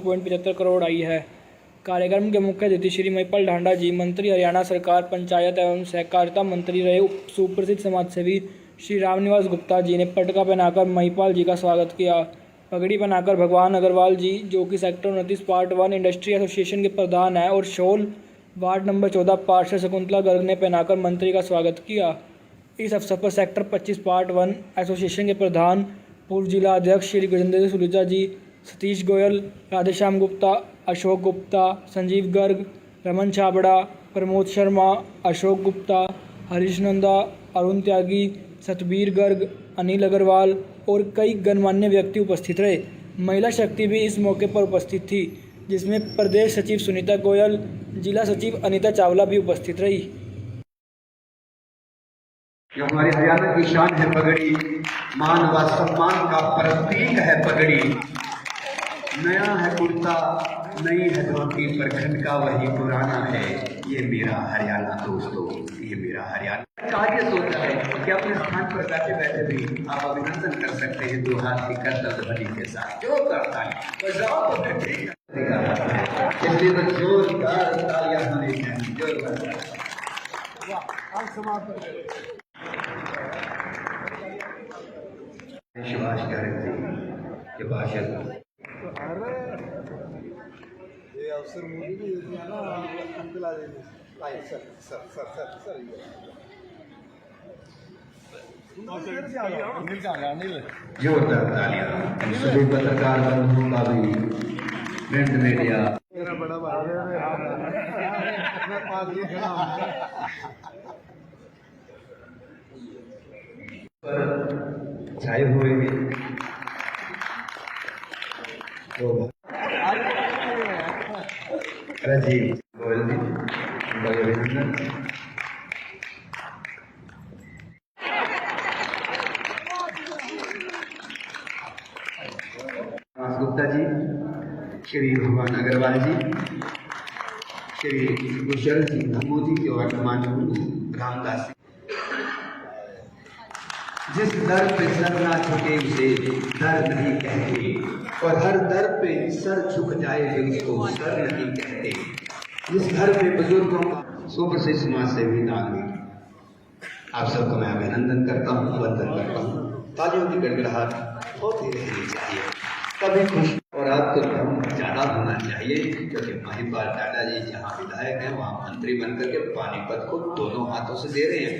2.75 करोड़ आई है। कार्यक्रम के मुख्य अतिथि श्री महिपाल ढांडा जी, मंत्री हरियाणा सरकार, पंचायत एवं सहकारिता मंत्री रहे सुप्रसिद्ध समाजसेवी श्री रामनिवास गुप्ता जी ने पटका पहनाकर महिपाल जी का स्वागत किया। पगड़ी पहनाकर भगवान अग्रवाल जी, जो कि सेक्टर 29 पार्ट 1 इंडस्ट्री एसोसिएशन के प्रधान हैं, और शॉल वार्ड नंबर 14 पार्षद शकुंतला गर्ग ने पहनाकर मंत्री का स्वागत किया। इस अवसर पर सेक्टर 25 पार्ट 1 एसोसिएशन के प्रधान पूर्व जिला अध्यक्ष श्री गजेंद्र सलूजा जी, सतीश गोयल, राधेश्याम गुप्ता, अशोक गुप्ता, संजीव गर्ग, रमन छाबड़ा, प्रमोद शर्मा, अशोक गुप्ता, हरीश नंदा, अरुण त्यागी, सतबीर गर्ग, अनिल अग्रवाल और कई गणमान्य व्यक्ति उपस्थित रहे। महिला शक्ति भी इस मौके पर उपस्थित थी, जिसमें प्रदेश सचिव सुनीता गोयल, जिला सचिव अनीता चावला भी उपस्थित रही। जो हमारे हरियाणा की शान है पगड़ी, मान व सम्मान का प्रतीक है पगड़ी। नया है कुर्ता, नई है धोती, पर घन का वही पुराना है। ये मेरा हरियाणा दोस्तों, ये मेरा हरियाणा। कार्य सोचा है कि अपने स्थान पर बैठे बैठे भी आप अभिनंदन कर सकते हैं 2 हाथ की करतब ध्वनि के साथ। जो करता है बजाओ तो ठीक है, इसलिए तो जोरदार तालियां होनी चाहिए। जोरदार सुभाष गर्ग जी के भाषण ये अवसर मुझे भी ना अंकल सर जोरदार तालियां सभी पत्रकार बंधुओं का भी, प्रिंट मीडिया। मेरा बड़ा भाई मैं पास ही खड़ा पर छाए हुए राजीव गोयल जी, बड़े अभिनंदन। गुप्ता जी, श्री भगवान अग्रवाल जी, श्री कुशल जी, मोदी के वर्तमान रामदास। जिस दर पे सर ना झुके उसे दर नहीं कहते, और हर दर पे सर झुक जाए उसको सर नहीं कहते। जिस घर पे बुजुर्गों का सुप्रसिद्ध समाज सेवी नागरिक, आप सबको मैं अभिनंदन करता हूँ, वंदन करता हूँ। तालियों की गड़गड़ाहट होती रहनी चाहिए, कभी खुश और आपको कम ज्यादा होना चाहिए, क्योंकि महिपाल ढांडा जी जहाँ विधायक हैं वहाँ मंत्री बनकर के पानीपत को दोनों हाथों से दे रहे हैं।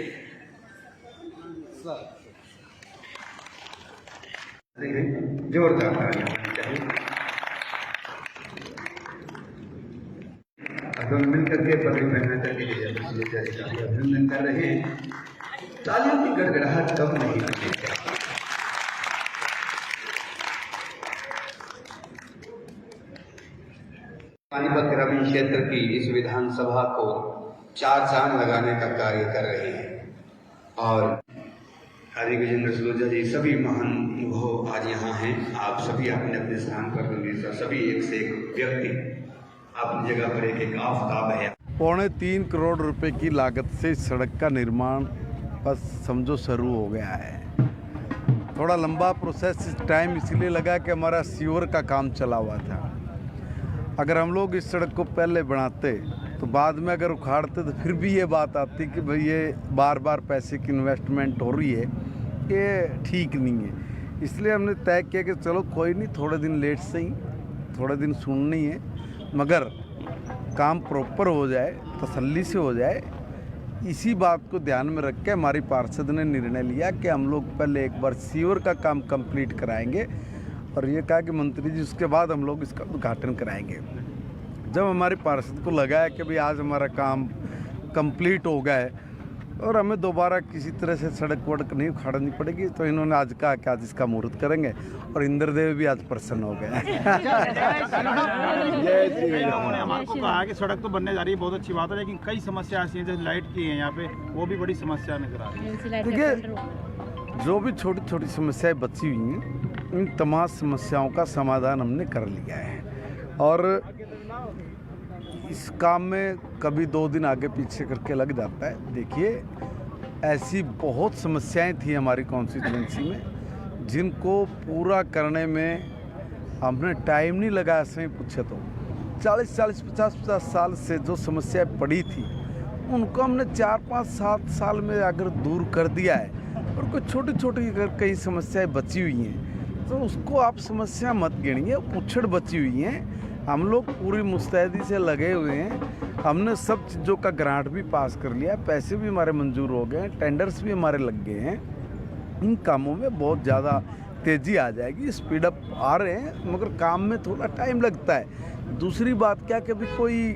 जोरदार तालियां होनी चाहिए। अब हम मिलकर के पगड़ी पहना करके अभिनंदन कर रहे हैं। तालियों की गड़गड़ाहट कम नहीं होनी चाहिए। पानीपत ग्रामीण क्षेत्र की इस विधानसभा को 4 चांद लगाने का कार्य कर रहे हैं, और आदि गजेंद्र सलूजा जी, सभी महान अनुभव आज यहाँ हैं। आप सभी अपने अपने स्थान पर, सभी एक से एक व्यक्ति अपनी जगह पर एक एक आफताब है। 3.25 करोड़ रुपए की लागत से सड़क का निर्माण बस समझो शुरू हो गया है। थोड़ा लंबा प्रोसेस टाइम इसलिए लगा कि हमारा सीवर का काम चला हुआ था। अगर हम लोग इस सड़क को पहले बनाते तो बाद में अगर उखाड़ते तो फिर भी ये बात आती कि भाई ये बार बार पैसे की इन्वेस्टमेंट हो रही है, ये ठीक नहीं है। इसलिए हमने तय किया कि चलो कोई नहीं, थोड़े दिन लेट से ही, थोड़े दिन सुननी है, मगर काम प्रॉपर हो जाए, तसल्ली से हो जाए। इसी बात को ध्यान में रख के हमारी पार्षद ने निर्णय लिया कि हम लोग पहले एक बार सीवर का काम कंप्लीट कराएंगे, और ये कहा कि मंत्री जी उसके बाद हम लोग इसका उद्घाटन कराएंगे। जब हमारे पार्षद को लगा है कि भाई आज हमारा काम कंप्लीट हो गया है और हमें दोबारा किसी तरह से सड़क वड़क नहीं उखाड़नी पड़ेगी, तो इन्होंने आज कहा कि आज इसका मुहूर्त करेंगे, और इंद्रदेव भी आज प्रसन्न हो गए। उन्होंने हमको कहा कि सड़क तो बनने जा रही है, बहुत अच्छी बात है, लेकिन कई समस्या ऐसी हैं जैसे लाइट की है यहाँ पे, वो भी बड़ी समस्या नजर आ रही है। देखिए, जो भी छोटी छोटी समस्याएं बची हुई हैं, इन तमाम समस्याओं का समाधान हमने कर लिया है, और इस काम में कभी 2 दिन आगे पीछे करके लग जाता है। देखिए, ऐसी बहुत समस्याएं थी हमारी कॉन्स्टिट्यूएंसी में, जिनको पूरा करने में हमने टाइम नहीं लगाया, सही पूछे तो 40-40, 50-50 साल से जो समस्याएं पड़ी थी उनको हमने 4-5-7 साल में अगर दूर कर दिया है और कोई छोटी छोटी अगर कई समस्याएं बची हुई हैं तो उसको आप समस्या मत गिनिए, पुछड़ बची हुई हैं। हम लोग पूरी मुस्तैदी से लगे हुए हैं। हमने सब चीज़ों का ग्रांट भी पास कर लिया है, पैसे भी हमारे मंजूर हो गए हैं, टेंडर्स भी हमारे लग गए हैं। इन कामों में बहुत ज़्यादा तेज़ी आ जाएगी, स्पीड अप आ रहे हैं, मगर काम में थोड़ा टाइम लगता है। दूसरी बात क्या कि अभी कोई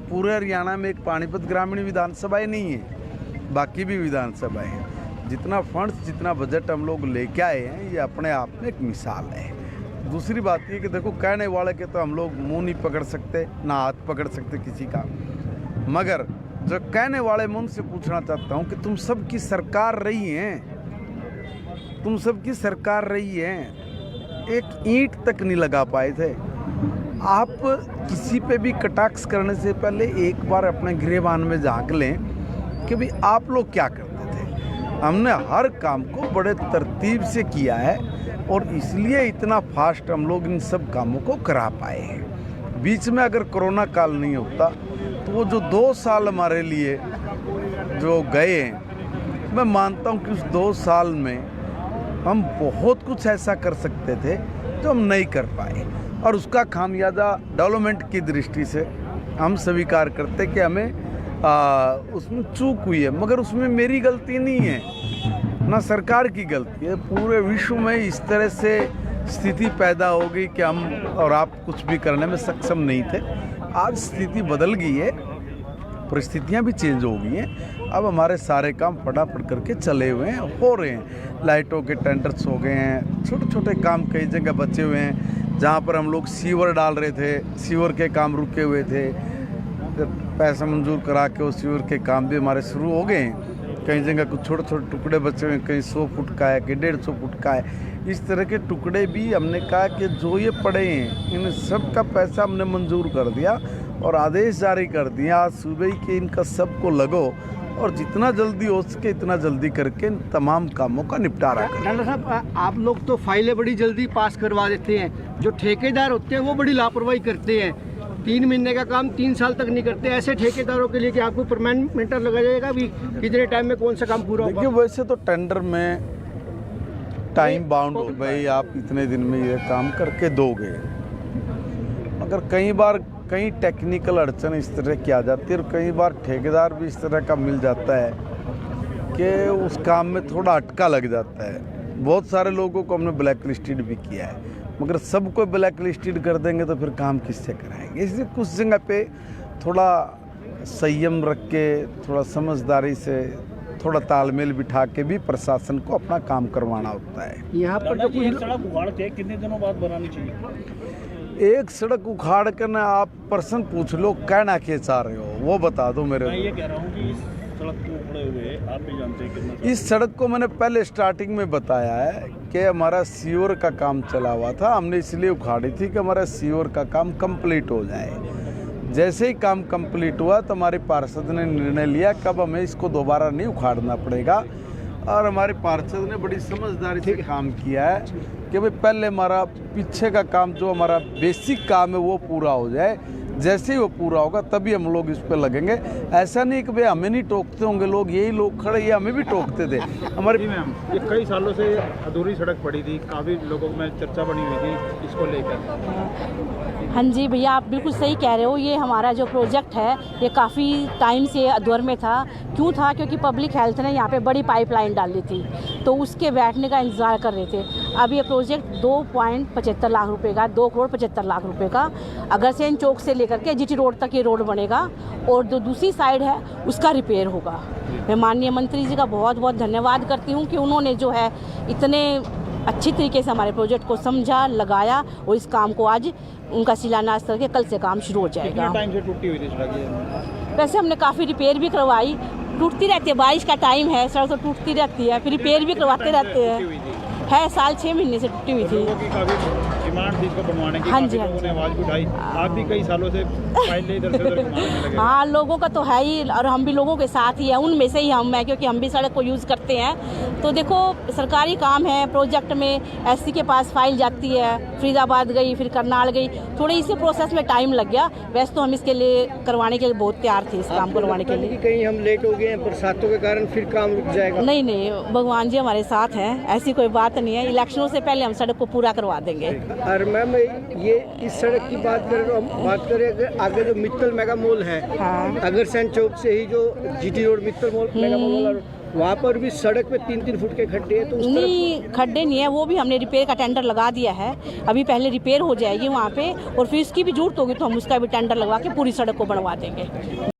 पूरे हरियाणा में एक पानीपत ग्रामीण विधानसभाएं नहीं है, बाकी भी विधानसभाएं हैं। जितना फंड्स, जितना बजट हम लोग लेके आए हैं, ये अपने आप में एक मिसाल है। दूसरी बात ये कि देखो, कहने वाले के तो हम लोग मुंह नहीं पकड़ सकते, ना हाथ पकड़ सकते किसी का, मगर जो कहने वाले मैं उनसे पूछना चाहता हूँ कि तुम सबकी सरकार रही हैं, तुम सबकी सरकार रही है, एक ईंट तक नहीं लगा पाए थे। आप किसी पे भी कटाक्ष करने से पहले एक बार अपने गिरेबान में झांक लें कि भाई आप लोग क्या करते थे। हमने हर काम को बड़े तरतीब से किया है और इसलिए इतना फास्ट हम लोग इन सब कामों को करा पाए हैं। बीच में अगर कोरोना काल नहीं होता तो वो जो 2 साल हमारे लिए जो गए हैं, मैं मानता हूँ कि उस 2 साल में हम बहुत कुछ ऐसा कर सकते थे जो हम नहीं कर पाए, और उसका खामियाजा डेवलपमेंट की दृष्टि से हम स्वीकार करते कि हमें उसमें चूक हुई है, मगर उसमें मेरी गलती नहीं है, ना सरकार की गलती है। पूरे विश्व में इस तरह से स्थिति पैदा हो गई कि हम और आप कुछ भी करने में सक्षम नहीं थे। आज स्थिति बदल गई है, परिस्थितियाँ भी चेंज हो गई हैं। अब हमारे सारे काम फटाफट करके चले हुए हैं, हो रहे हैं। लाइटों के टेंडर्स हो गए हैं, छोटे छोटे काम कई जगह बचे हुए हैं। जहाँ पर हम लोग सीवर डाल रहे थे, सीवर के काम रुके हुए थे, पैसा मंजूर करा के वो सीवर के काम भी हमारे शुरू हो गए हैं। कई जगह कुछ छोटे छोटे टुकड़े बचे हुए हैं, कहीं 100 फुट का है, कहीं 150 फुट का है। इस तरह के टुकड़े भी हमने कहा कि जो ये पड़े हैं इन सब का पैसा हमने मंजूर कर दिया और आदेश जारी कर दिया आज सुबह ही कि इनका सबको लगो और जितना जल्दी हो सके इतना जल्दी करके तमाम कामों का निपटारा करें। डॉक्टर साहब, आप लोग तो फाइलें बड़ी जल्दी पास करवा देते हैं, जो ठेकेदार होते हैं वो बड़ी लापरवाही करते हैं। 3 महीने का काम 3 साल तक नहीं करते। ऐसे ठेकेदारों के लिए कि आपको परमानेंट मीटर लगा जाएगा भी कितने टाइम में कौन सा काम पूरा होगा? देखिए, वैसे तो टेंडर में टाइम बाउंड हो भाई, आप इतने दिन में ये काम करके दोगे, मगर कई बार कई टेक्निकल अड़चन इस तरह की आ जाती है और कई बार ठेकेदार भी इस तरह का मिल जाता है कि उस काम में थोड़ा अटका लग जाता है। बहुत सारे लोगों को हमने ब्लैक लिस्टेड भी किया है, मगर सबको ब्लैक लिस्टेड कर देंगे तो फिर काम किससे कराएंगे। इसलिए कुछ जगह पे थोड़ा संयम रख के, थोड़ा समझदारी से, थोड़ा तालमेल बिठा के भी प्रशासन को अपना काम करवाना होता है। यहाँ पर जो कुछ सड़क उखाड़ के कितने दिनों बाद बनानी चाहिए? एक सड़क उखाड़ कर ना आप प्रश्न पूछ लो, कहना क्या चाह रहे हो वो बता दो मेरे। मैं ये कह रहा हूँ कि इस सड़क को उखड़े हुए आप भी जानते हैं कितना। इस सड़क को मैंने पहले स्टार्टिंग में बताया है कि हमारा सीवर का काम चला हुआ था, हमने इसलिए उखाड़ी थी कि हमारा सीवर का काम कंप्लीट हो जाए। जैसे ही काम कंप्लीट हुआ तो हमारे पार्षद ने निर्णय लिया कि अब हमें इसको दोबारा नहीं उखाड़ना पड़ेगा, और हमारे पार्षद ने बड़ी समझदारी से काम किया है कि भाई पहले हमारा पीछे का काम जो हमारा बेसिक काम है वो पूरा हो जाए। जैसे ही वो पूरा होगा तभी हम लोग इस पर लगेंगे। ऐसा नहीं कि भाई हमें नहीं टोकते होंगे लोग, यही लोग खड़े ये हमें भी टोकते थे। हमारे मैम, ये कई सालों से अधूरी सड़क पड़ी थी, काफ़ी लोगों में चर्चा बनी हुई थी इसको लेकर। हाँ जी भैया, आप बिल्कुल सही कह रहे हो। ये हमारा जो प्रोजेक्ट है ये काफ़ी टाइम से अधूर में था। क्यों था? क्योंकि पब्लिक हेल्थ ने यहाँ पे बड़ी पाइपलाइन डाली थी, तो उसके बैठने का इंतज़ार कर रहे थे। अब ये प्रोजेक्ट 2.75 लाख रुपए का, 2,75,00,000 रुपए का अगरसेन चौक से लेकर के जीटी रोड तक ये रोड बनेगा और जो दूसरी साइड है उसका रिपेयर होगा। मैं माननीय मंत्री जी का बहुत बहुत धन्यवाद करती हूँ कि उन्होंने जो है इतने अच्छी तरीके से हमारे प्रोजेक्ट को समझा, लगाया और इस काम को आज उनका शिलान्यास करके कल से काम शुरू हो जाएगा। कितने टाइम से टूटी हुई थी सड़क? वैसे हमने काफ़ी रिपेयर भी करवाई, टूटती रहती है, बारिश का टाइम है, सड़क तो टूटती रहती है, फिर रिपेयर भी करवाते रहते हैं। है साल 6 महीने से टूटी हुई थी। लोगों की काफ़ी डिमांड थी इसको बनवाने की, हाँ काफी जी, हाँ लोगों जी। ने आवाज भी उठाई। आप भी कई सालों से फाइलें इधर से उधर घुमाने लगे। हाँ, लोगों का तो है ही, और हम भी लोगों के साथ ही है, उनमें से ही हम हैं, क्योंकि हम भी सड़क को यूज़ करते हैं। तो देखो, सरकारी काम है, प्रोजेक्ट में एससी के पास फाइल जाती है, फरीदाबाद गई, फिर करनाल गई, थोड़ी इसी प्रोसेस में टाइम लग गया। वैसे तो हम इसके लिए करवाने के लिए बहुत तैयार थे, इस काम करवाने के लिए। कहीं हम लेट हो गए हैं बरसातों के कारण, फिर काम रुक जाएगा? नहीं नहीं, भगवान जी हमारे साथ हैं, ऐसी कोई बात नहीं है। इलेक्शनों से पहले हम सड़क को पूरा करवा देंगे। और मैम, ये इस सड़क की बात करें तो हम बात करें अगर आगे जो मित्तल मेगा मॉल है, हाँ। अग्रसेन चौक से ही जो GT road Mittal mall mega mall, वहाँ पर भी सड़क पे 3-3 फुट के खड्डे हैं। तो उस नहीं, खड्डे नहीं है, वो भी हमने रिपेयर का टेंडर लगा दिया है। अभी पहले रिपेयर हो जाएगी वहाँ पे, और फिर इसकी भी जरूरत होगी तो हम उसका भी टेंडर लगवा के पूरी सड़क को बनवा देंगे।